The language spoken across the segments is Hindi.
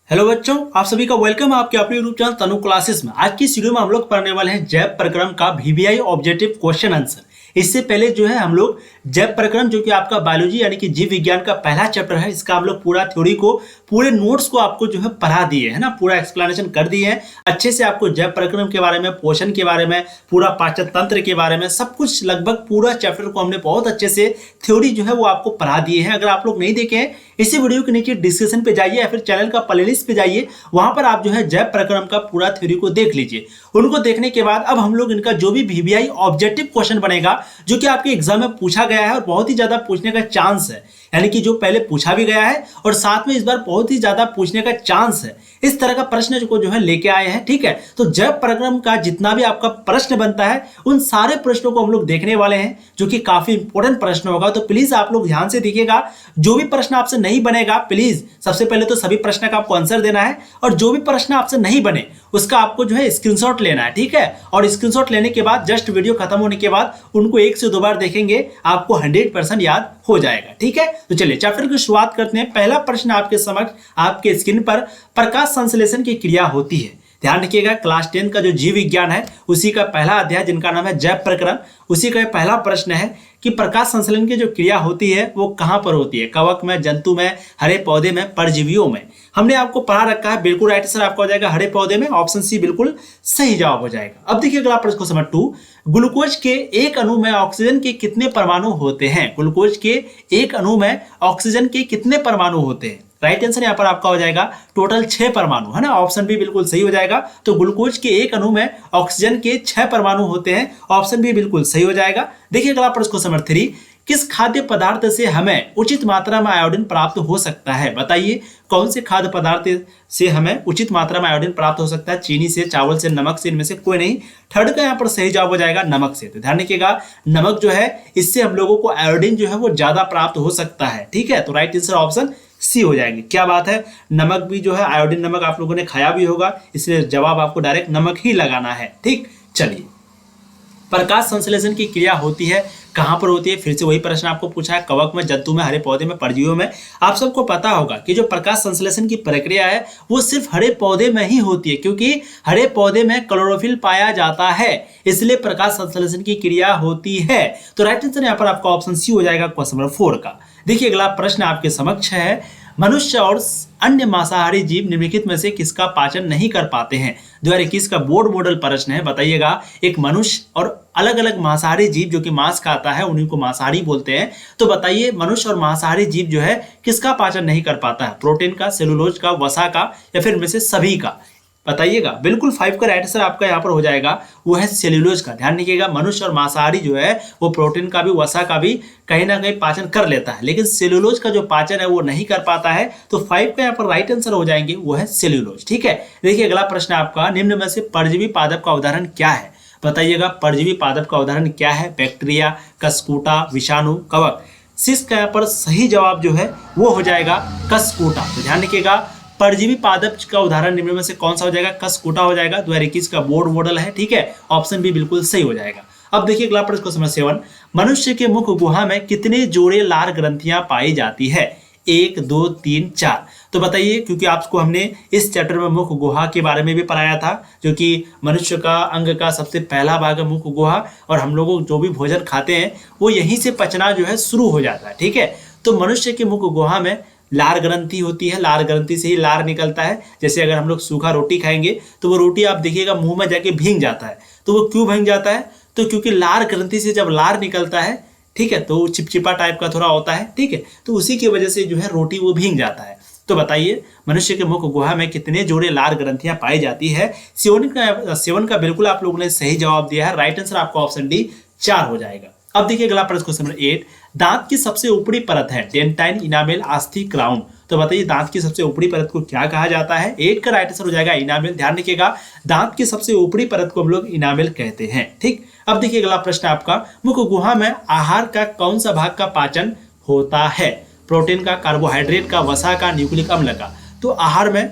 हेलो बच्चों, आप सभी का वेलकम है आपके अपने यूट्यूब चैनल तनु क्लासेस में। आज की इस वीडियो में हम लोग पढ़ने वाले हैं जैव प्रक्रम का वीवीआई ऑब्जेक्टिव क्वेश्चन आंसर। इससे पहले जो है हम लोग जैव प्रक्रम जो कि आपका बायोलॉजी यानी कि जीव विज्ञान का पहला चैप्टर है, इसका हम लोग पूरा थ्योरी को पूरे नोट्स को आपको जो है पढ़ा दिए है ना, पूरा एक्सप्लेनेशन कर दिए हैं अच्छे से। आपको जैव प्रक्रम के बारे में, पोषण के बारे में, पूरा पाचन तंत्र के बारे में सब कुछ लगभग पूरा चैप्टर को हमने बहुत अच्छे से थ्योरी जो है वो आपको पढ़ा दिए हैं। अगर आप लोग नहीं देखे हैं, इसी वीडियो के नीचे डिस्क्रिप्शन पे जाइए या फिर चैनल का प्लेलिस्ट पे जाइए, वहां पर आप जो है जैव प्रक्रम का पूरा थ्योरी को देख लीजिए। उनको देखने के बाद अब हम लोग इनका जो भी वीवीआई ऑब्जेक्टिव क्वेश्चन बनेगा, जो कि आपके एग्जाम में पूछा गया है और बहुत ही ज्यादा पूछने का चांस है, यानी कि जो पहले पूछा भी गया है और साथ में इस बार बहुत ही ज्यादा पूछने का चांस है, इस तरह का प्रश्न को जो है लेके आए हैं। ठीक है, तो जैव प्रक्रम का जितना भी आपका प्रश्न बनता है, उन सारे प्रश्नों को हम लोग देखने वाले हैं, जो कि काफी इंपॉर्टेंट प्रश्न होगा। तो प्लीज आप लोग ध्यान से देखिएगा। जो भी प्रश्न आपसे नहीं बनेगा, प्लीज सबसे पहले तो सभी प्रश्न का आपको आंसर देना है, और जो भी प्रश्न आपसे नहीं बने उसका आपको जो है स्क्रीनशॉट लेना है। ठीक है, और स्क्रीनशॉट लेने के बाद जस्ट वीडियो खत्म होने के बाद उनको 1 से 2 बार देखेंगे, आपको 100% याद हो जाएगा। ठीक है, तो चलिए चैप्टर की शुरुआत करते हैं। पहला प्रश्न आपके समक्ष आपके स्क्रीन पर, प्रकाश संश्लेषण की क्रिया होती है। ध्यान रखिएगा, क्लास 10 का जो जीव विज्ञान है उसी का पहला अध्याय जिनका नाम है जैव प्रक्रम, उसी का पहला प्रश्न है कि प्रकाश संश्लेषण की जो क्रिया होती है वो कहां पर होती है? कवक में, जंतु में, हरे पौधे में, परजीवियों में। हमने आपको पढ़ा रखा है, बिल्कुल राइट आंसर आपका हो जाएगा हरे पौधे में। ऑप्शन सी बिल्कुल सही जवाब हो जाएगा। अब देखिए अगला प्रश्न क्वेश्चन नंबर 2, ग्लूकोज के एक अणु में ऑक्सीजन के कितने परमाणु होते हैं? ग्लूकोज के एक अणु में ऑक्सीजन के कितने परमाणु होते हैं? राइट आंसर यहाँ पर आपका हो जाएगा टोटल 6 परमाणु, है ना। ऑप्शन बी बिल्कुल सही हो जाएगा। तो ग्लूकोज के एक अणु में ऑक्सीजन के 6 परमाणु होते हैं, ऑप्शन बी बिल्कुल सही हो जाएगा। देखिए अगला प्रश्न क्वेश्चन नंबर 3, किस खाद्य पदार्थ से हमें उचित मात्रा में आयोडीन प्राप्त हो सकता है? बताइए कौन से खाद्य पदार्थ से हमें उचित मात्रा में आयोडीन प्राप्त हो सकता है? चीनी से, चावल से, नमक से, इनमें से कोई नहीं। थर्ड का यहाँ पर सही जवाब हो जाएगा नमक से। तो ध्यान रखिएगा, नमक जो है इससे हम लोगों को आयोडीन जो है वो ज्यादा प्राप्त हो सकता है। ठीक है, तो राइट आंसर ऑप्शन सी हो जाएंगे। क्या बात है, नमक भी जो है आयोडीन नमक आप लोगों ने खाया भी होगा, इसलिए जवाब आपको डायरेक्ट नमक ही लगाना है। ठीक, चलिए प्रकाश संश्लेषण की क्रिया होती है कहां पर होती है? फिर से वही प्रश्न आपको पूछा है, कवक में, जंतु में, हरे पौधे में, परजीवियों में। आप सबको पता होगा कि जो प्रकाश संश्लेषण की प्रक्रिया है वो सिर्फ हरे पौधे में ही होती है, क्योंकि हरे पौधे में क्लोरोफिल पाया जाता है, इसलिए प्रकाश संश्लेषण की क्रिया होती है। तो राइट आंसर यहाँ पर आपका ऑप्शन सी हो जाएगा क्वेश्चन नंबर 4 का। देखिए अगला प्रश्न आपके समक्ष है, मनुष्य और अन्य मांसाहारी जीव निम्नलिखित में से किसका पाचन नहीं कर पाते हैं? 2021 का बोर्ड मॉडल प्रश्न है। बताइएगा, एक मनुष्य और अलग अलग मांसाहारी जीव जो कि मांस खाता है उन्हीं को मांसाहारी बोलते हैं। तो बताइए मनुष्य और मांसाहारी जीव जो है किसका पाचन नहीं कर पाता है? प्रोटीन का, सेलुलोज का, वसा का, या फिर इनमें से सभी का? बताइएगा। बिल्कुल 5 का राइट आंसर आपका यहाँ पर हो जाएगा, वो है सेल्यूलोज का। ध्यान रखिएगा, मनुष्य और मांसाहारी जो है वो प्रोटीन का भी, वसा का भी कहीं ना कहीं पाचन कर लेता है, लेकिन सेल्यूलोज का जो पाचन है वो नहीं कर पाता है। तो 5 का यहाँ पर राइट आंसर हो जाएंगे वो है सेल्यूलोज। ठीक है, देखिए अगला प्रश्न आपका, निम्न में से परजीवी पादप का उदाहरण क्या है? बताइएगा परजीवी पादप का उदाहरण क्या है? बैक्टीरिया, कस्कूटा, विषाणु, कवक। सिस का यहाँ पर सही जवाब जो है वो हो जाएगा कस्कूटा। तो ध्यान रखिएगा, परजीवी पादप का उदाहरण निम्न में से कौन सा हो जाएगा? कस्कूटा हो जाएगा। 2021 का बोर्ड मॉडल है। ठीक है, ऑप्शन बी बिल्कुल सही हो जाएगा। अब देखिए अगला प्रश्न क्वेश्चन नंबर 7, मनुष्य के मुख गुहा में कितने जोड़े लार ग्रंथियां पाई जाती है? 1, 2, 3, 4। तो बताइए, क्योंकि आपको हमने इस चैप्टर में मुख गुहा के बारे में भी पढ़ाया था, जो कि मनुष्य का अंग का सबसे पहला भाग है मुख गुहा, और हम लोग जो भी भोजन खाते हैं वो यहीं से पचना जो है शुरू हो जाता है। ठीक है, तो मनुष्य के मुख गुहा में लार ग्रंथि होती है, लार ग्रंथि से ही लार निकलता है। जैसे अगर हम लोग सूखा रोटी खाएंगे तो वो रोटी आप देखिएगा मुंह में जाके भींग जाता है। तो वो क्यों भींग जाता है? तो क्योंकि लार ग्रंथि से जब लार निकलता है, ठीक है, तो चिपचिपा टाइप का थोड़ा होता है। ठीक है, तो उसी की वजह से जो है रोटी वो भींग जाता है। तो बताइए मनुष्य के मुख गुहा में कितने जोड़े लार ग्रंथियां पाई जाती है? 7 का बिल्कुल आप लोगों ने सही जवाब दिया है। राइट आंसर आपका ऑप्शन डी 4 हो जाएगा। अब देखिए अगला प्रश्न क्वेश्चन नंबर 8, दांत की सबसे ऊपरी परत है डेंटाइन, इनामेल, आस्थी, क्राउन। तो बताइए दांत की सबसे ऊपरी परत को क्या कहा जाता है? 8 का राइट आंसर हो जाएगा इनामेल। ध्यान रखिएगा, दांत की सबसे ऊपरी परत को हम लोग इनामेल कहते हैं। ठीक, अब देखिए अगला प्रश्न आपका, मुख गुहा में आहार का कौन सा भाग का पाचन होता है? प्रोटीन का, कार्बोहाइड्रेट का, वसा का, न्यूक्लिक अम्ल का। तो आहार में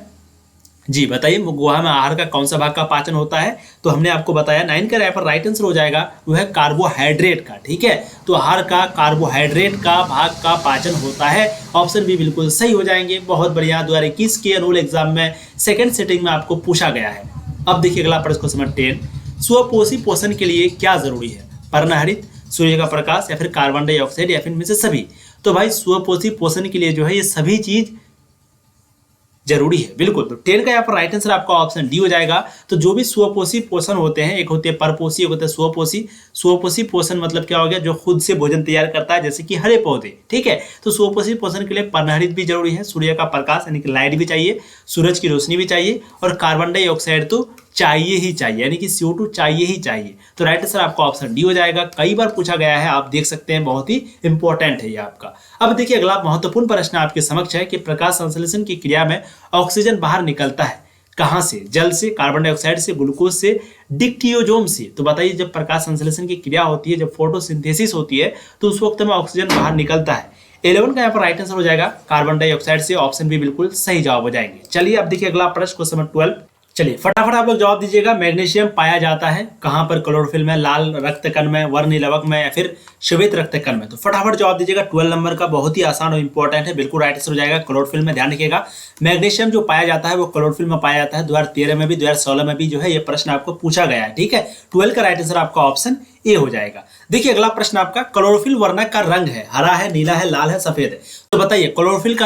जी बताइए, गुहा में आहार का कौन सा भाग का पाचन होता है? तो हमने आपको बताया 9 का यहाँ पर राइट आंसर हो जाएगा वो है कार्बोहाइड्रेट का। ठीक है, तो आहार का कार्बोहाइड्रेट का भाग का पाचन होता है। ऑप्शन बी बिल्कुल सही हो जाएंगे। बहुत बढ़िया। 2021 के अनुल एग्जाम में सेकंड सेटिंग में आपको पूछा गया है। अब देखिए अगला प्रश्न, क्वेश्चन नंबर 10, स्वपोषी पोषण के लिए क्या जरूरी है? पर्णहरित, सूर्य का प्रकाश, या फिर कार्बन डाइऑक्साइड, या फिर इनमें से सभी? तो भाई स्वपोषी पोषण के लिए जो है ये सभी चीज जरूरी है। बिल्कुल, तो 10 का यहाँ पर राइट आंसर आपका ऑप्शन डी हो जाएगा। तो जो भी स्वपोषी पोषण होते हैं, एक होते हैं परपोषी, एक होते हैं स्वपोषी। स्वपोषी पोषण मतलब क्या हो गया? जो खुद से भोजन तैयार करता है, जैसे कि हरे पौधे। ठीक है, तो स्वपोषी पोषण के लिए पर्णहरित भी जरूरी है, सूर्य का प्रकाश यानी कि लाइट भी चाहिए, सूरज की रोशनी भी चाहिए, और कार्बन डाइऑक्साइड तो चाहिए ही चाहिए, यानी कि CO2 चाहिए ही चाहिए। तो राइट आंसर आपका ऑप्शन डी हो जाएगा। कई बार पूछा गया है, आप देख सकते हैं, बहुत ही इंपॉर्टेंट है ये आपका। अब देखिए अगला महत्वपूर्ण प्रश्न आपके समक्ष है कि प्रकाश संश्लेषण की क्रिया में ऑक्सीजन बाहर निकलता है कहां से? जल से, कार्बन डाइऑक्साइड से, ग्लूकोज से, डिक्टियोजोम से। तो बताइए, जब प्रकाश संश्लेषण की क्रिया होती है, जब फोटोसिंथेसिस होती है, तो उस वक्त में ऑक्सीजन बाहर निकलता है। 11 का यहाँ पर राइट आंसर हो जाएगा कार्बन डाइऑक्साइड से। ऑप्शन भी बिल्कुल सही जवाब हो जाएंगे। चलिए अब देखिए अगला प्रश्न, क्वेश्चन नंबर 12। चलिए फटाफट आप लोग जवाब दीजिएगा। मैग्नीशियम पाया जाता है कहां पर? क्लोरोफिल में, लाल रक्त कण में, वर्णनिलवक में, या फिर श्वेत रक्त कण में? तो फटाफट जवाब दीजिएगा। 12 नंबर का बहुत ही आसान और इंपॉर्टेंट है, बिल्कुल राइट आंसर हो जाएगा क्लोरोफिल में। ध्यान रखिएगा, मैग्नीशियम जो पाया जाता है वो क्लोरोफिल में पाया जाता है। 2013 में भी, 2016 में भी जो है ये प्रश्न आपको पूछा गया है। ठीक है, 12 का राइट आंसर आपका ऑप्शन ए हो जाएगा। देखिए अगला प्रश्न आपका, क्लोरोफिल वर्णक का रंग है, हरा है, नीला है, लाल है, सफेद है। तो बताइए क्लोरोफिल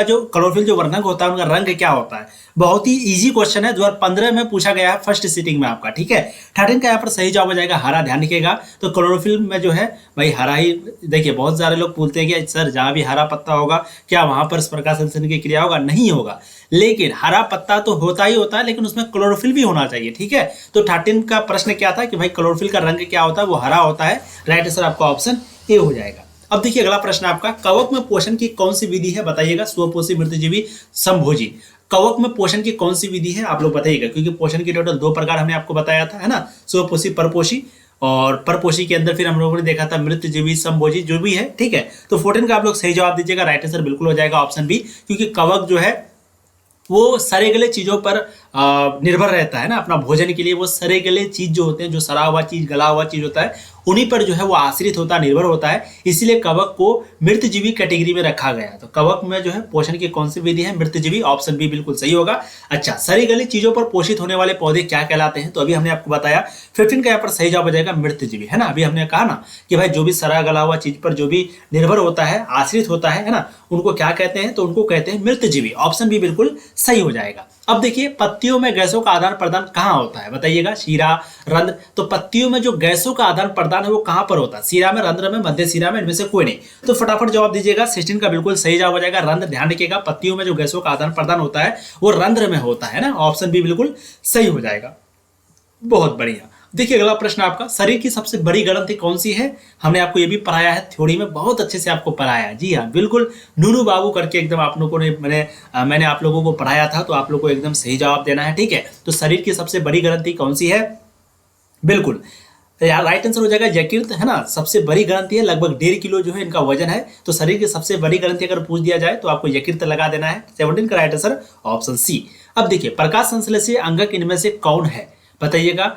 जो वर्णक होता है उनका रंग क्या होता है? बहुत ही इजी क्वेश्चन है, 2015 में पूछा गया है फर्स्ट सीटिंग में आपका। ठीक है, 13 का यहाँ पर सही जवाब हो जाएगा हरा। ध्यान रखिएगा, तो क्लोरोफिल में जो है भाई हरा ही। देखिए बहुत सारे लोग पूछते हैं कि सर जहां भी हरा पत्ता होगा क्या वहां पर प्रकाश संश्लेषण की क्रिया होगा? नहीं होगा, लेकिन हरा पत्ता तो होता ही होता है, लेकिन उसमें क्लोरोफिल भी होना चाहिए। ठीक है, तो 13 का प्रश्न क्या था कि भाई क्लोरोफिल का रंग क्या होता है? वो हरा होता है। राइट आंसर आपका ऑप्शन ए हो जाएगा। अब देखिए अगला प्रश्न आपका, कवक में पोषण की कौन सी विधि है? बताइएगा। स्वपोषी, मृतजीवी, समभोजी। कवक में पोषण की कौन सी विधि है आप लोग बताइएगा, क्योंकि पोषण की टोटल 2 प्रकार हमने आपको बताया था, है ना? स्वपोषी, परपोषी। और परपोषी के अंदर फिर हम लोगों ने देखा था मृतजीवी, समभोजी, जो भी है। ठीक है, तो 14 का आप लोग सही जवाब दीजिएगा। राइट आंसर बिल्कुल हो जाएगा ऑप्शन बी, क्योंकि कवक जो है वो सरे गले चीजों पर निर्भर रहता है ना अपना भोजन के लिए। वो सरे गले चीज जो होते हैं, जो सड़ा हुआ चीज, गला हुआ चीज होता है, उन्हीं पर जो है वो आश्रित होता है, निर्भर होता है। इसीलिए कवक को मृतजीवी कैटेगरी में रखा गया है। तो कवक में जो है पोषण की कौन सी विधि है? मृतजीवी। ऑप्शन बी बिल्कुल सही होगा। अच्छा, सरी गली चीजों पर पोषित होने वाले पौधे क्या कहलाते हैं? तो अभी हमने आपको बताया। 15 का यहाँ पर सही जवाब हो जाएगा मृतजीवी, है ना? अभी हमने कहा ना कि भाई जो भी सड़ा गला हुआ चीज पर जो भी निर्भर होता है, आश्रित होता है ना, उनको क्या कहते हैं? तो उनको कहते हैं मृतजीवी। ऑप्शन बी बिल्कुल सही हो जाएगा। अब देखिए, पत्तियों में गैसों का आदान प्रदान कहाँ होता है? बताइएगा। शीरा, रंध्र। तो पत्तियों में जो गैसों का आदान प्रदान है वो कहाँ पर होता है? शीरा में, रंध्र में, मध्य शीरा में, इनमें से कोई नहीं। तो फटाफट जवाब दीजिएगा। 16 का बिल्कुल सही जवाब हो जाएगा रंध्र। ध्यान रखिएगा, पत्तियों में जो गैसों का आदान प्रदान होता है वो रंध्र में होता है ना। ऑप्शन बी बिल्कुल सही हो जाएगा। बहुत बढ़िया। देखिए अगला प्रश्न आपका, शरीर की सबसे बड़ी ग्रंथि कौन सी है? हमने आपको ये भी पढ़ाया है थ्योरी में, बहुत अच्छे से आपको पढ़ाया है। जी हाँ, बिल्कुल नूनू बाबू करके एकदम आप लोगों ने मैंने आप लोगों को पढ़ाया था, तो आप लोगों को एकदम सही जवाब देना है। ठीक है, तो शरीर की सबसे बड़ी ग्रंथि कौन सी है? बिल्कुल यार राइट आंसर हो जाएगा यकृत, है ना? सबसे बड़ी ग्रंथि है, लगभग 1.5 किलो जो है इनका वजन है। तो शरीर की सबसे बड़ी ग्रंथि अगर पूछ दिया जाए तो आपको यकृत लगा देना है। 17 का राइट आंसर ऑप्शन सी। अब देखिए, प्रकाश संश्लेषी अंगक इनमें से कौन है? बताइएगा।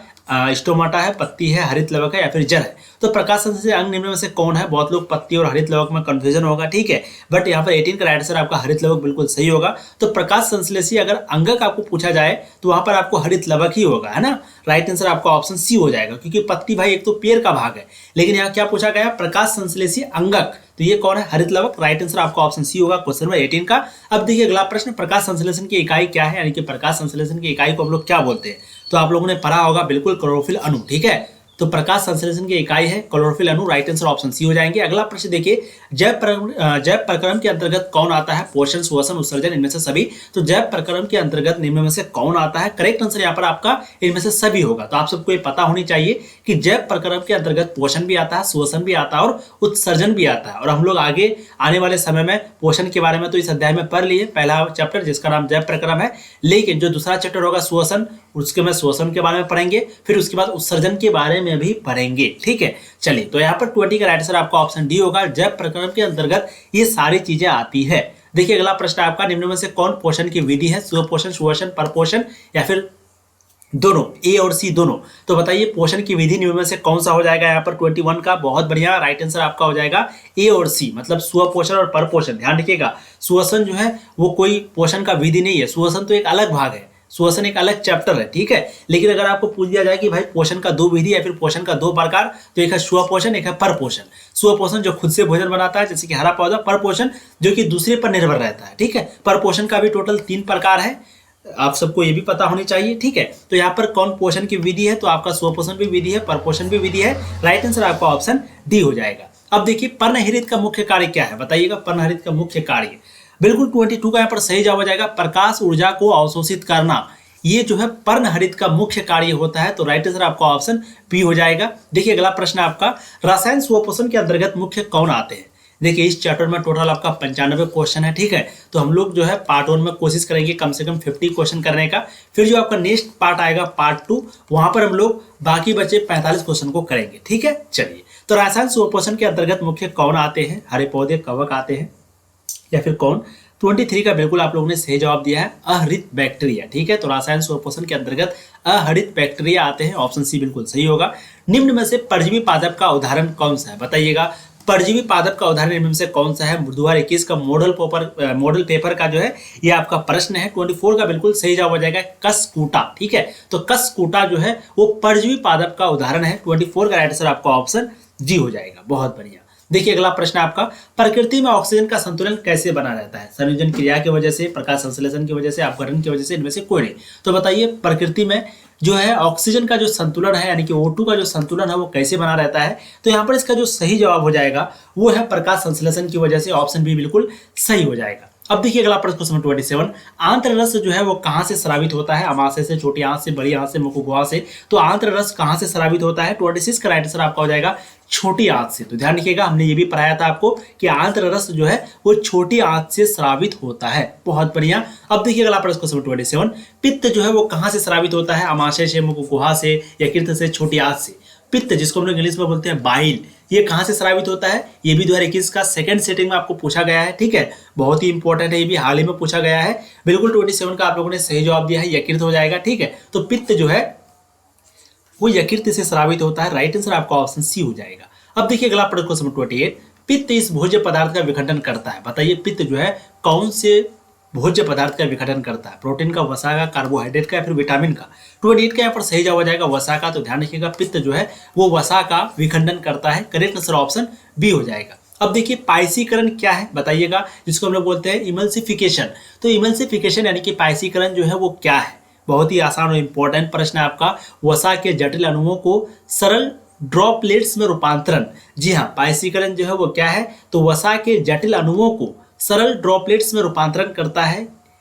स्टोमाटा है, पत्ती है, हरित लवक है, या फिर जड़ है? तो प्रकाश संश्लेषी अंग निम्न में से कौन है? बहुत लोग पत्ती और हरित लवक में कंफ्यूजन होगा। ठीक है, बट यहाँ पर 18 का राइट आंसर आपका हरित लवक बिल्कुल सही होगा। तो प्रकाश संश्लेषी अगर अंगक आपको पूछा जाए तो वहां पर आपको हरित लवक ही होगा, है ना? राइट आंसर आपका ऑप्शन सी हो जाएगा, क्योंकि पत्ती भाई एक तो पेड़ का भाग है, लेकिन यहाँ क्या पूछा गया? प्रकाश संश्लेषी अंगक। तो ये कौन है? हरित लवक। राइट आंसर आपका ऑप्शन सी होगा क्वेश्चन नंबर 18 का। अब देखिए अगला प्रश्न, प्रकाश संश्लेषण की इकाई क्या है? यानी कि प्रकाश संश्लेषण की इकाई को हम लोग क्या बोलते हैं? तो आप लोगों ने पढ़ा होगा बिल्कुल, क्लोरोफिल अणु। ठीक है, तो प्रकाश संश्लेषण की इकाई है क्लोरोफिल अणु। राइट आंसर ऑप्शन सी हो जाएंगे। अगला प्रश्न देखिए, जैव प्रक्रम के अंतर्गत कौन आता है? पोषण, श्वसन, उत्सर्जन, इनमें से सभी? तो जैव प्रक्रम के अंतर्गत निम्न में से कौन आता है? करेक्ट आंसर यहाँ पर आपका इनमें से सभी होगा। तो आप सबको ये पता होनी चाहिए कि जैव प्रक्रम के अंतर्गत पोषण भी आता है, श्वसन भी आता है और उत्सर्जन भी आता है। और हम लोग आगे आने वाले समय में पोषण के बारे में तो इस अध्याय में पढ़ लिए, पहला चैप्टर जिसका नाम जैव प्रक्रम है, लेकिन जो दूसरा चैप्टर होगा श्वसन, उसके में श्वसन के बारे में पढ़ेंगे, फिर उसके बाद उत्सर्जन के बारे में भी पढ़ेंगे। ठीक है, चलिए तो यहाँ पर 20 का राइट आंसर आपका ऑप्शन डी होगा। जैव प्रक्रम के अंतर्गत ये सारी चीजें आती है। देखिए अगला प्रश्न आपका, निम्न में से कौन पोषण की विधि है? सुपोषण, सुपोषण, परपोषण या फिर दोनों, ए और सी दोनों? तो बताइए पोषण की विधि निम्न में से कौन सा हो जाएगा यहाँ पर 21 का? बहुत बढ़िया, राइट आंसर आपका हो जाएगा ए और सी, मतलब सुपोषण और परपोषण। ध्यान रखिएगा, सुपोषण जो है वो कोई पोषण का विधि नहीं है, सुपोषण तो एक अलग भाग है, सुपोषण एक अलग चैप्टर है, ठीक है। लेकिन अगर आपको पूछ दिया जाए कि भाई पोषण का दो विधि या फिर पोषण का दो प्रकार, तो एक है सुपोषण, एक है परपोषण। सुपोषण जो खुद से भोजन बनाता है जैसे कि हरा पौधा, परपोषण जो कि दूसरे पर निर्भर रहता है, ठीक है। परपोषण का भी टोटल 3 प्रकार है, आप सबको ये भी पता होनी चाहिए, ठीक है। तो यहाँ पर कौन पोषण की विधि है? तो आपका सुपोषण भी विधि है, परपोषण भी विधि है। राइट आंसर आपका ऑप्शन डी हो जाएगा। अब देखिए पर्णहरित का मुख्य कार्य क्या है, बताइएगा पर्णहरित का मुख्य कार्य। बिल्कुल 22 का यहाँ पर सही जवाब हो जाएगा, प्रकाश ऊर्जा को अवशोषित करना। ये जो है पर्णहरित का मुख्य कार्य होता है, तो राइट आंसर आपका ऑप्शन बी हो जाएगा। देखिए अगला प्रश्न आपका, रसायन सुपोषण के अंतर्गत मुख्य कौन आते हैं? देखिए इस चैप्टर में टोटल आपका 95 क्वेश्चन है, ठीक है। तो हम लोग जो है पार्ट 1 में कोशिश करेंगे कम से कम 50 क्वेश्चन करने का, फिर जो आपका नेक्स्ट पार्ट आएगा पार्ट 2, वहां पर हम लोग बाकी बचे 45 क्वेश्चन को करेंगे, ठीक है। चलिए, तो रासायन सुपोषण के अंतर्गत मुख्य कौन आते हैं? हरे पौधे, कवक आते हैं या फिर कौन? 23 का बिल्कुल आप लोगों ने सही जवाब दिया है, अहरित बैक्टीरिया, ठीक है। तो रासायन सुपोषण के अंतर्गत अहरित बैक्टीरिया आते हैं, ऑप्शन सी बिल्कुल सही होगा। निम्न में से परजीवी पादप का उदाहरण कौन सा है? बताइएगा परजीवी पादप का उदाहरण निम्न में से कौन सा है? 2021 का मॉडल पेपर का जो है ये आपका प्रश्न है। 24 का बिल्कुल सही जवाब हो जाएगा कसकूटा, ठीक है। तो कसकूटा जो है वो परजीवी पादप का उदाहरण है। 24 का राइट आंसर आपका ऑप्शन जी हो जाएगा। बहुत बढ़िया। देखिए अगला प्रश्न आपका, प्रकृति में ऑक्सीजन का संतुलन कैसे बना रहता है? संयोजन क्रिया की वजह से, प्रकाश संश्लेषण की वजह से, अपघटन की वजह से, इनमें से कोई नहीं। तो बताइए प्रकृति में जो है ऑक्सीजन का जो संतुलन है यानी कि O2 का जो संतुलन है वो कैसे बना रहता है? तो यहाँ पर इसका जो सही जवाब हो जाएगा वो है प्रकाश संश्लेषण की वजह से, ऑप्शन बी बिल्कुल सही हो जाएगा। अब देखिए अगला प्रश्न क्वेश्चन 27, आंत्र रस जो है वो कहाँ से स्रावित होता है? अमाशय से, छोटी आंत से, बड़ी आंत से, मुख गुहा से। तो आंत्र रस कहाँ से स्रावित होता है? 26 का राइट आंसर आपका हो जाएगा छोटी आंत से। तो ध्यान रखिएगा, हमने ये भी पढ़ाया था आपको कि आंत्र रस जो है वो छोटी आंत से स्रावित होता है। बहुत बढ़िया। अब देखिए अगला प्रश्न क्वेश्चन 27, पित्त जो है वो कहाँ से स्रावित होता है? अमाशय से, मुख गुहा से, यकृत से, छोटी आंत से। पित्त जिसको हम लोग इंग्लिश में बोलते हैं बाइल, ये कहाँ से स्रावित होता है? ये भी 2021 का सेकंड सेटिंग में आपको पूछा गया है, ठीक है। बहुत ही इंपॉर्टेंट है, ये भी हाल ही में पूछा गया है। बिल्कुल 27 का आप लोगों ने सही जवाब दिया है, यकृत हो जाएगा, ठीक है। तो पित्त जो है वो यकृत से स्रावित होता है, राइट आंसर आपका ऑप्शन सी हो जाएगा। अब देखिए अगला प्रश्न क्वेश्चन 28, पित्त इस भोज्य पदार्थ का विघटन करता है। बताइए पित्त जो है कौन से भोज्य पदार्थ का विघटन करता है? प्रोटीन का, वसा का, कार्बोहाइड्रेट का या फिर विटामिन का? 28 का यहाँ पर सही जवाब हो जाएगा वसा का। तो ध्यान रखिएगा पित्त जो है वो वसा का विखंडन करता है, करेक्ट आंसर ऑप्शन बी हो जाएगा। अब देखिए पाइसीकरण क्या है बताइएगा, जिसको हम लोग बोलते हैं इमल्सिफिकेशन। तो इमल्सिफिकेशन यानी कि पाइसीकरण जो है वो क्या है? बहुत ही आसान और इंपॉर्टेंट प्रश्न है आपका। वसा के जटिल अणुओं को सरल ड्रॉपलेट्स में रूपांतरण। जी हाँ, पाइसीकरण जो है वो क्या है? तो वसा के जटिल अणुओं को सरल ड्रॉपलेट्स में रूपांतरण करता है,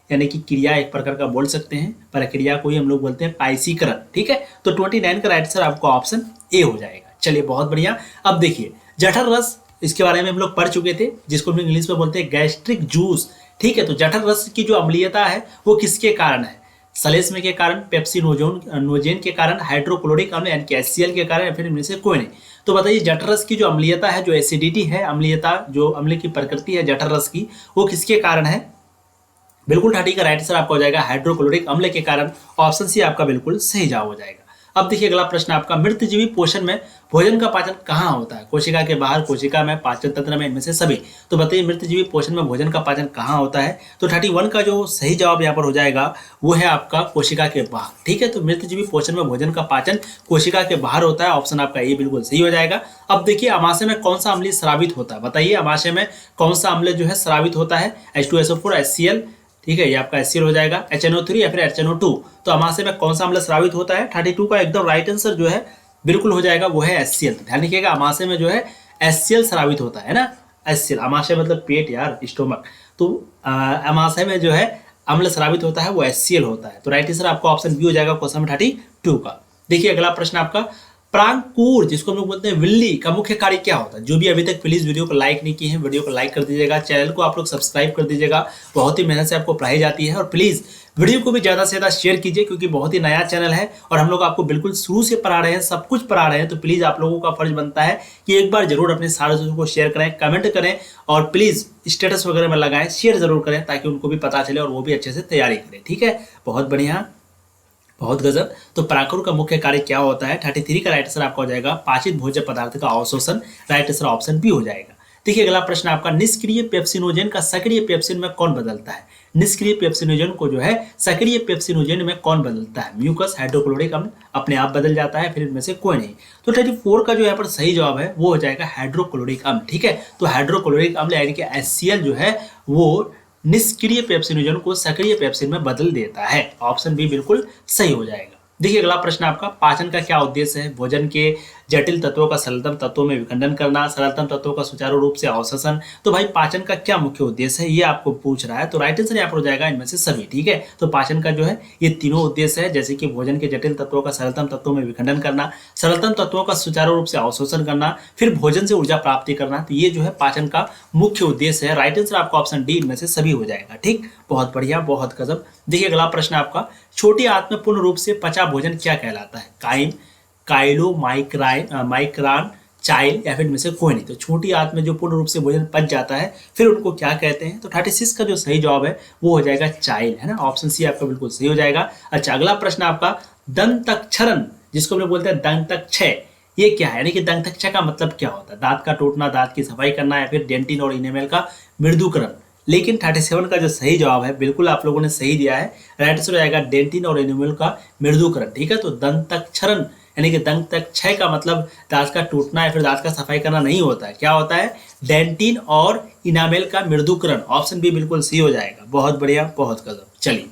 यानी कि क्रिया एक प्रकार का बोल सकते हैं, प्रक्रिया को ही हम लोग बोलते हैं पाइसीकरण, ठीक है। तो 29 का राइट आंसर आपका ऑप्शन ए हो जाएगा। चलिए बहुत बढ़िया। अब देखिए जठर रस, इसके बारे में हम लोग पढ़ चुके थे, जिसको हम इंग्लिश में बोलते हैं गैस्ट्रिक जूस, ठीक है। तो जठर रस की जो अम्लीयता है वो किसके कारण है? सलेस्म के कारण, पेप्सिनोजेन के कारण, हाइड्रोक्लोरिक अम्ल यानी कि HCl के कारण, या फिर इनमें से कोई नहीं। तो बताइए जठर रस की जो अम्लीयता है, जो एसिडिटी है, अम्लीयता, जो अम्ल की प्रकृति है जठर रस की, वो किसके कारण है? बिल्कुल 30 का राइट आंसर आपका हो जाएगा हाइड्रोक्लोरिक अम्ल के कारण, ऑप्शन सी आपका बिल्कुल सही जवाब हो जाएगा। अब देखिए अगला प्रश्न आपका, मृतजीवी पोषण में भोजन का पाचन कहाँ होता है? कोशिका के बाहर, कोशिका में, पाचन तंत्र में, इनमें से सभी। तो बताइए मृतजीवी पोषण में भोजन का पाचन कहाँ होता है? तो 31 का जो सही जवाब यहाँ पर हो जाएगा वो है आपका कोशिका के बाहर, ठीक है। तो मृतजीवी पोषण में भोजन का पाचन कोशिका के बाहर होता है, ऑप्शन आपका ये बिल्कुल सही हो जाएगा। अब देखिए अमाशय में कौन सा अम्ल स्रावित होता है? बताइए अमाशय में कौन सा अम्ल जो है स्रावित होता है? H2SO4, HCl, ठीक है, ये आपका HCl हो जाएगा, HNO3 या फिर HNO2। तो अमाशय में कौन सा अम्ल स्रावित होता है? 32 का एकदम राइट आंसर जो है बिल्कुल हो जाएगा वो है HCl। तो ध्यान रखिएगा अमाशय में जो है HCl स्रावित होता है ना, HCl, अमाशय मतलब पेट यार, स्टोमक। तो अमाशय में जो है अम्ल स्रावित होता है वो HCl होता है। तो राइट आंसर आपका ऑप्शन बी हो जाएगा क्वेश्चन 32 का। देखिए अगला प्रश्न आपका, प्रांकुर जिसको हम लोग बोलते हैं विल्ली का मुख्य कार्य क्या होता है? जो भी अभी तक प्लीज वीडियो को लाइक नहीं किए हैं, वीडियो को लाइक कर दीजिएगा, चैनल को आप लोग सब्सक्राइब कर दीजिएगा, बहुत ही मेहनत से आपको पढ़ाई जाती है। और प्लीज वीडियो को भी ज़्यादा से ज़्यादा शेयर कीजिए क्योंकि बहुत ही नया चैनल है और हम लोग आपको बिल्कुल शुरू से पढ़ा रहे हैं, सब कुछ पढ़ा रहे हैं। तो प्लीज़ आप लोगों का फर्ज बनता है कि एक बार जरूर अपने सारे दोस्तों को शेयर करें, कमेंट करें और प्लीज़ स्टेटस वगैरह में लगाएं, शेयर जरूर करें ताकि उनको भी पता चले और वो भी अच्छे से तैयारी करें। ठीक है, बहुत बढ़िया, बहुत गजब। तो पराक्रम का मुख्य कार्य क्या होता है? 33 का राइट आंसर आपका हो जाएगा पाचित भोज्य पदार्थ का अवशोषण, राइट आंसर ऑप्शन बी हो जाएगा। देखिए अगला प्रश्न आपका, निष्क्रिय पेप्सिनोजेन का सक्रिय पेप्सिन में कौन बदलता है? निष्क्रिय पेप्सिनोजेन को जो है सक्रिय पेप्सिनोजेन में कौन बदलता है? म्यूकस, हाइड्रोक्लोरिक अम्ल अपने आप बदल जाता है, फिर इनमें से कोई नहीं। तो 34 का जो यहाँ पर सही जवाब है वो हो जाएगा हाइड्रोक्लोरिक अम्ल। ठीक है, तो हाइड्रोक्लोरिक अम्ल यानी कि HCl जो है वो निष्क्रिय पेप्सिनोजेन को सक्रिय पेप्सिन में बदल देता है। ऑप्शन बी बिल्कुल सही हो जाएगा। देखिए अगला प्रश्न आपका, पाचन का क्या उद्देश्य है? भोजन के जटिल तत्वों का सरलतम तत्वों में विखंडन करना, सरलतम तत्वों का सुचारू रूप से अवशोषण। तो भाई पाचन का क्या मुख्य उद्देश्य है ये आपको पूछ रहा है, तो राइट आंसर यहाँ पर हो जाएगा इनमें से सभी। ठीक है, तो पाचन का जो है ये तीनों उद्देश्य है, जैसे कि भोजन के जटिल तत्वों का सरलतम तत्वों में विखंडन करना, सरलतम तत्वों का सुचारू रूप से अवशोषण करना, फिर भोजन से ऊर्जा प्राप्ति करना। तो ये जो है पाचन का मुख्य उद्देश्य है। राइट आंसर आपका ऑप्शन डी इनमें से सभी हो जाएगा। ठीक, बहुत बढ़िया, बहुत गजब। देखिए अगला प्रश्न आपका, छोटी आंत में पूर्ण रूप से पचा भोजन क्या कहलाता है? काइम, काइलो, माइक्रान, चाइल या फिर इनमें से कोई नहीं। तो छोटी आंत में जो पूर्ण रूप से भोजन पच जाता है फिर उनको क्या कहते हैं? तो 36 का जो सही जवाब है वो हो जाएगा चाइल, है ना। ऑप्शन सी आपका बिल्कुल सही हो जाएगा। अच्छा अगला प्रश्न आपका, दंतक्षरण जिसको हम लोग बोलते हैं दंतक्षय, ये क्या है? यानी कि दंतक्षय का मतलब क्या होता है? दांत का टूटना, दांत की सफाई करना या फिर डेंटिन और इनेमल का मृदुकरण। लेकिन 37 का जो सही जवाब है बिल्कुल आप लोगों ने सही दिया है। राइट आंसर हो जाएगा डेंटिन और इनेमल का मृदुकरण। ठीक है, तो दंतक्षरण यानी कि दंतक्षय का मतलब दांत का टूटना या फिर दांत का सफाई करना नहीं होता है। क्या होता है? डेंटिन और इनामेल का मृदुकरण। ऑप्शन बी बिल्कुल सही हो जाएगा। बहुत बढ़िया, बहुत गजब। चलिए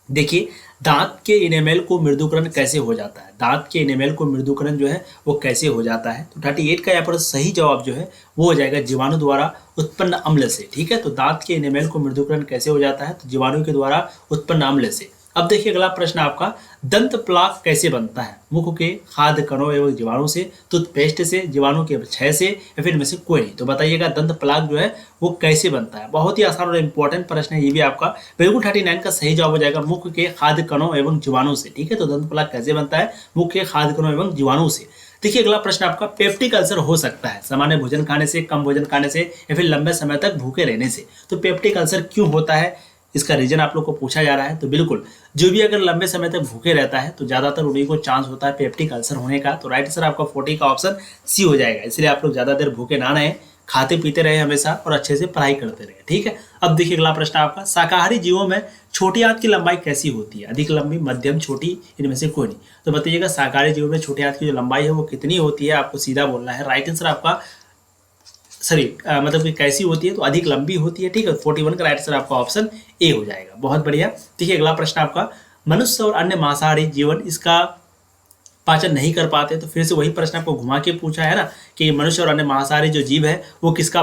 देखिए, दांत के इनेमेल को मृदुकरण कैसे हो जाता है? दांत के इनेमेल को मृदुकरण जो है वो कैसे हो जाता है? तो 38 का यहाँ पर सही जवाब जो है वो हो जाएगा जीवाणु द्वारा उत्पन्न अम्ल से। ठीक है, तो दांत के इनेमेल को मृदुकरण कैसे हो जाता है? तो जीवाणु के द्वारा उत्पन्न अम्ल से। अब देखिए अगला प्रश्न आपका, दंत प्लाक कैसे बनता है? मुख के खाद्य कणों एवं जीवाणु से, टूथपेस्ट से, जीवाणु के क्षय से या फिर इनमें से कोई नहीं। तो बताइएगा दंत प्लाक जो है वो कैसे बनता है? बहुत ही आसान और इंपॉर्टेंट प्रश्न है ये भी आपका। बिल्कुल 39 का सही जवाब हो जाएगा मुख के खाद्य कणों एवं जीवाणु से। ठीक है, तो दंत प्लाक कैसे बनता है? मुख के खाद्य कणों एवं जीवाणु से। देखिए अगला प्रश्न आपका, पेप्टिक अल्सर हो सकता है सामान्य भोजन खाने से, कम भोजन खाने से या फिर लंबे समय तक भूखे रहने से। तो पेप्टिक अल्सर क्यों होता है इसका रीजन आप लोग को पूछा जा रहा है। तो बिल्कुल जो भी अगर लंबे समय तक भूखे रहता है तो ज्यादातर उन्हीं को चांस होता है पेप्टिक अल्सर होने का। तो राइट आंसर आपका 40 का ऑप्शन सी हो जाएगा। इसलिए आप लोग ज्यादा देर भूखे ना रहे, खाते पीते रहे हमेशा और अच्छे से पढ़ाई करते रहे। ठीक है, अब देखिए अगला प्रश्न आपका, शाकाहारी जीवों में छोटी आंत की लंबाई कैसी होती है? अधिक लंबी, मध्यम, छोटी, इनमें से कोई नहीं। तो बताइएगा शाकाहारी जीवों में छोटी आंत की जो लंबाई है वो कितनी होती है? आपको सीधा बोलना है। राइट आंसर आपका मतलब कि कैसी होती है? तो अधिक लंबी होती है। ठीक है, 41 का राइट आंसर आपका ऑप्शन ए हो जाएगा। बहुत बढ़िया। देखिए अगला प्रश्न आपका, मनुष्य और अन्य मांसाहारी जीवन इसका पाचन नहीं कर पाते। तो फिर से वही प्रश्न आपको घुमा के पूछा है ना कि मनुष्य और अन्य मांसाहारी जो जीव है वो किसका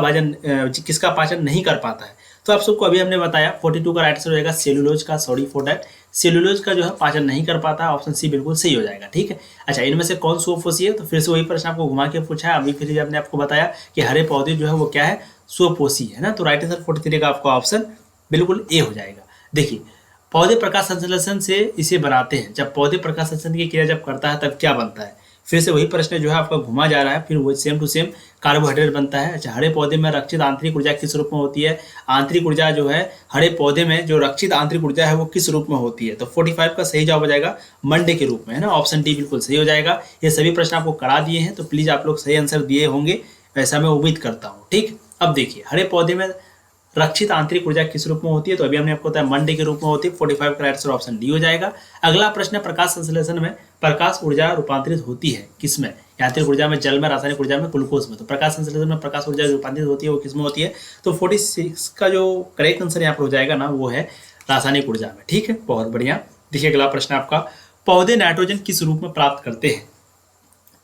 पाचन नहीं कर पाता है। तो आप सबको अभी हमने बताया 42 का राइट आंसर हो जाएगा सेलुलोज का। सॉरी फॉर दैट, सेलुलोज का जो है पाचन नहीं कर पाता। ऑप्शन सी बिल्कुल सही हो जाएगा। ठीक है, अच्छा इनमें से कौन स्वपोषी है? तो फिर से वही प्रश्न आपको घुमा के पूछा है। अभी फिर हमने आपको बताया कि हरे पौधे जो है वो क्या है? स्वपोषी है ना। तो राइट आंसर 43 का आपका ऑप्शन बिल्कुल ए हो जाएगा। देखिए पौधे प्रकाश संश्लेषण से इसे बनाते हैं। जब पौधे प्रकाश संश्लेषण की क्रिया जब करता है तब क्या बनता है? फिर से वही प्रश्न जो है आपका घुमा जा रहा है। फिर वही सेम टू सेम कार्बोहाइड्रेट बनता है। अच्छा, हरे पौधे में रक्षित आंतरिक ऊर्जा किस रूप में होती है? आंतरिक ऊर्जा जो है हरे पौधे में जो रक्षित आंतरिक ऊर्जा है वो किस रूप में होती है? तो 45 का सही जवाब हो जाएगा मंडे के रूप में, है ना। ऑप्शन डी बिल्कुल सही हो जाएगा। ये सभी प्रश्न आपको करा दिए हैं तो प्लीज आप लोग सही आंसर दिए होंगे, वैसा मैं उम्मीद करता हूँ। ठीक, अब देखिए हरे पौधे में रक्षित आंतरिक ऊर्जा किस रूप में होती है? तो अभी हमने आपको बताया मंडे के रूप में होती है। 45 का राइट आंसर ऑप्शन डी हो जाएगा। अगला प्रश्न, प्रकाश संश्लेषण में प्रकाश ऊर्जा रूपांतरित होती है किसमें? यांत्रिक ऊर्जा में, जल में, रासायनिक ऊर्जा में, ग्लूकोज में। तो प्रकाश संश्लेषण में प्रकाश ऊर्जा रूपांतरित होती है वो किसमें होती है? तो 46 का जो करेक्ट आंसर यहाँ पर हो जाएगा ना वो है रासायनिक ऊर्जा में। ठीक है, बहुत बढ़िया। देखिए अगला प्रश्न आपका, पौधे नाइट्रोजन किस रूप में प्राप्त करते हैं?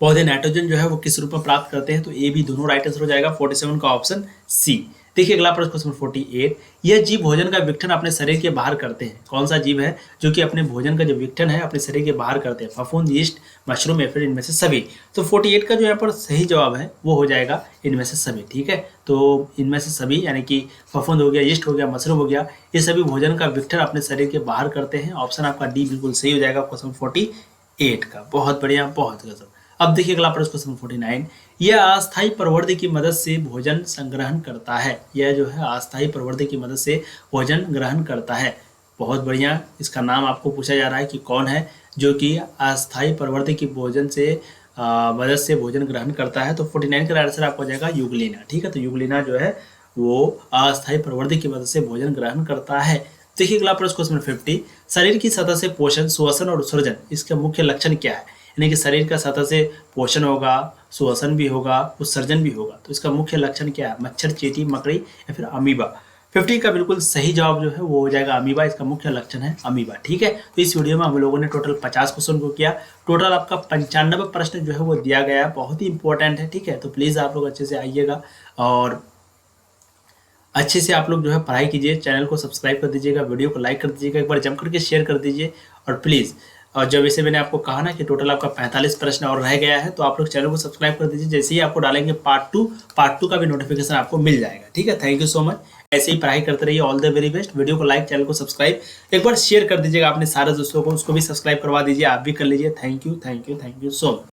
पौधे नाइट्रोजन जो है वो किस रूप में प्राप्त करते हैं? तो ए बी दोनों राइट आंसर हो जाएगा। 47 का ऑप्शन सी देखिए अगला प्रश्न क्वेश्चन 48, यह जीव भोजन का विघटन अपने शरीर के बाहर करते हैं। कौन सा जीव है जो कि अपने भोजन का जो विघटन है अपने शरीर के बाहर करते हैं? फफूंद, यीस्ट, मशरूम या फिर इनमें से सभी। तो 48 का जो यहाँ पर सही जवाब है वो हो जाएगा इनमें से सभी। ठीक है, तो इनमें से सभी यानी कि फफूंद हो गया, यीस्ट हो गया, मशरूम हो गया, ये सभी भोजन का विघटन अपने शरीर के बाहर करते हैं। ऑप्शन आपका डी बिल्कुल सही हो जाएगा क्वेश्चन 48 का। बहुत बढ़िया, बहुत गजब। अब देखिए अगला प्रश्न क्वेश्चन 49, यह अस्थायी प्रवृत्ति की मदद से भोजन संग्रहण करता है। यह जो है अस्थायी प्रवृत्ति की मदद से भोजन ग्रहण करता है। बहुत बढ़िया, इसका नाम आपको पूछा जा रहा है कि कौन है जो कि अस्थायी प्रवृत्ति की भोजन से मदद से भोजन ग्रहण करता है। तो 49 का आंसर आपको हो जाएगा यूग्लिना। ठीक है, तो यूग्लिना जो है वो अस्थायी प्रवृत्ति की मदद से भोजन ग्रहण करता है। देखिए अगला प्रश्न क्वेश्चन 50, शरीर की सतह से पोषण, श्वसन और उत्सर्जन इसका मुख्य लक्षण क्या है? यानी कि शरीर का सतह से पोषण होगा, श्वसन भी होगा, उत्सर्जन भी होगा, तो इसका मुख्य लक्षण क्या है? मच्छर, चींटी, मकड़ी या फिर अमीबा। 50 का बिल्कुल सही जवाब जो है वो हो जाएगा अमीबा। इसका मुख्य लक्षण है अमीबा। ठीक है, तो इस वीडियो में हम लोगों ने टोटल 50 क्वेश्चन को किया। टोटल आपका 95 प्रश्न जो है वो दिया गया है, बहुत ही इंपॉर्टेंट है। ठीक है, तो प्लीज़ आप लोग अच्छे से आइएगा और अच्छे से आप लोग जो है पढ़ाई कीजिए। चैनल को सब्सक्राइब कर दीजिएगा, वीडियो को लाइक कर दीजिएगा, एक बार जम करके शेयर कर दीजिए। और प्लीज़, और जब वैसे मैंने आपको कहा ना कि टोटल आपका 45 प्रश्न और रह गया है, तो आप लोग चैनल को सब्सक्राइब कर दीजिए। जैसे ही आपको डालेंगे पार्ट टू का भी नोटिफिकेशन आपको मिल जाएगा। ठीक है, थैंक यू सो मच। ऐसे ही पढ़ाई करते रहिए। All the very best. Video को लाइक, चैनल को सब्सक्राइब एक बार शेयर कर दीजिएगा अपने सारे दोस्तों को, उसको भी सब्सक्राइब करवा दीजिए। आप भी कर लीजिए। Thank you so much.